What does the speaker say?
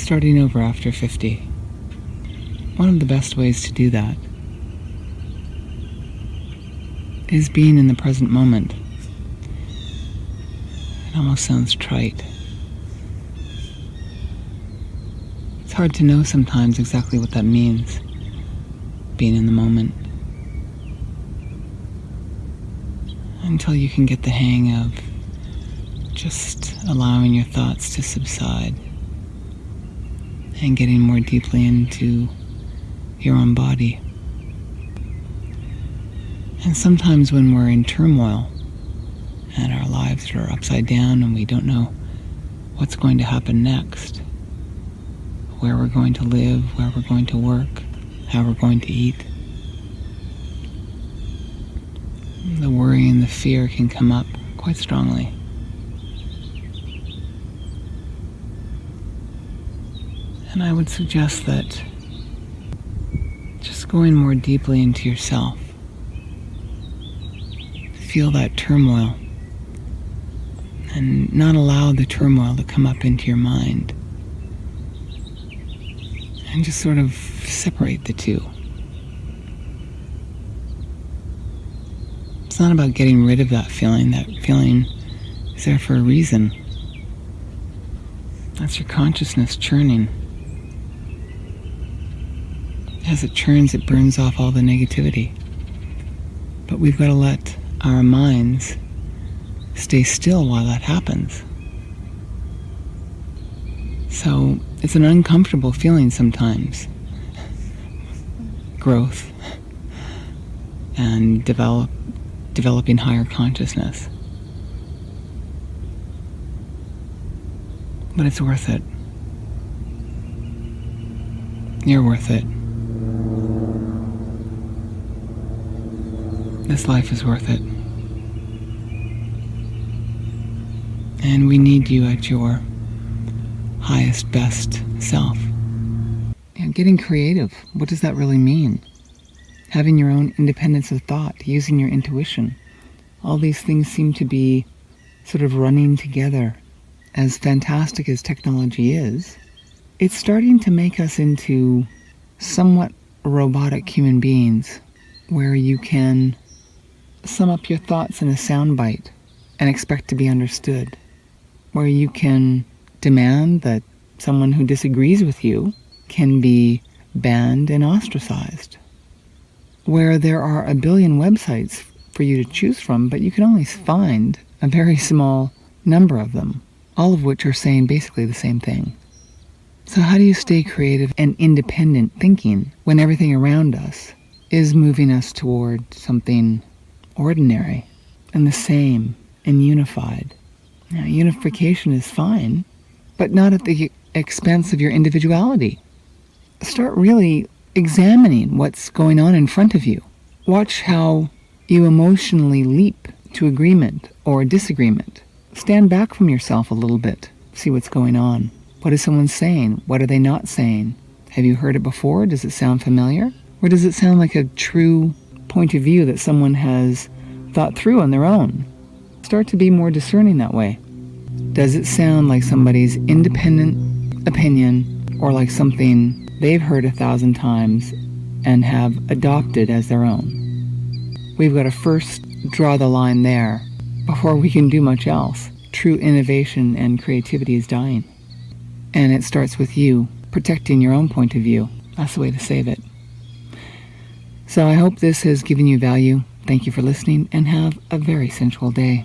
starting over after 50. One of the best ways to do that is being in the present moment. It almost sounds trite. It's hard to know sometimes exactly what that means, being in the moment, until you can get the hang of just allowing your thoughts to subside and getting more deeply into your own body. And sometimes when we're in turmoil and our lives are upside down and we don't know what's going to happen next, where we're going to live, where we're going to work, how we're going to eat, the worry and the fear can come up quite strongly. And I would suggest that just going more deeply into yourself, feel that turmoil and not allow the turmoil to come up into your mind, and just sort of separate the two. It's not about getting rid of that feeling. That feeling is there for a reason. That's your consciousness churning. As it churns, it burns off all the negativity. But we've got to let our minds stay still while that happens. So it's an uncomfortable feeling sometimes. Growth and developing higher consciousness. But it's worth it. You're worth it. This life is worth it. And we need you at your highest, best self. And getting creative, what does that really mean? Having your own independence of thought, using your intuition. All these things seem to be sort of running together. As fantastic as technology is, it's starting to make us into somewhat robotic human beings, where you can sum up your thoughts in a soundbite and expect to be understood, where you can demand that someone who disagrees with you can be banned and ostracized, where there are a billion websites for you to choose from, but you can only find a very small number of them, all of which are saying basically the same thing. So how do you stay creative and independent thinking when everything around us is moving us toward something ordinary and the same and unified? Now, unification is fine, but not at the expense of your individuality. Start really examining what's going on in front of you. Watch how you emotionally leap to agreement or disagreement. Stand back from yourself a little bit. See what's going on. What is someone saying? What are they not saying? Have you heard it before? Does it sound familiar? Or does it sound like a true point of view that someone has thought through on their own? Start to be more discerning that way. Does it sound like somebody's independent opinion or like something they've heard 1,000 times and have adopted as their own? We've got to first draw the line there before we can do much else. True innovation and creativity is dying. And it starts with you protecting your own point of view. That's the way to save it. So I hope this has given you value. Thank you for listening, and have a very sensual day.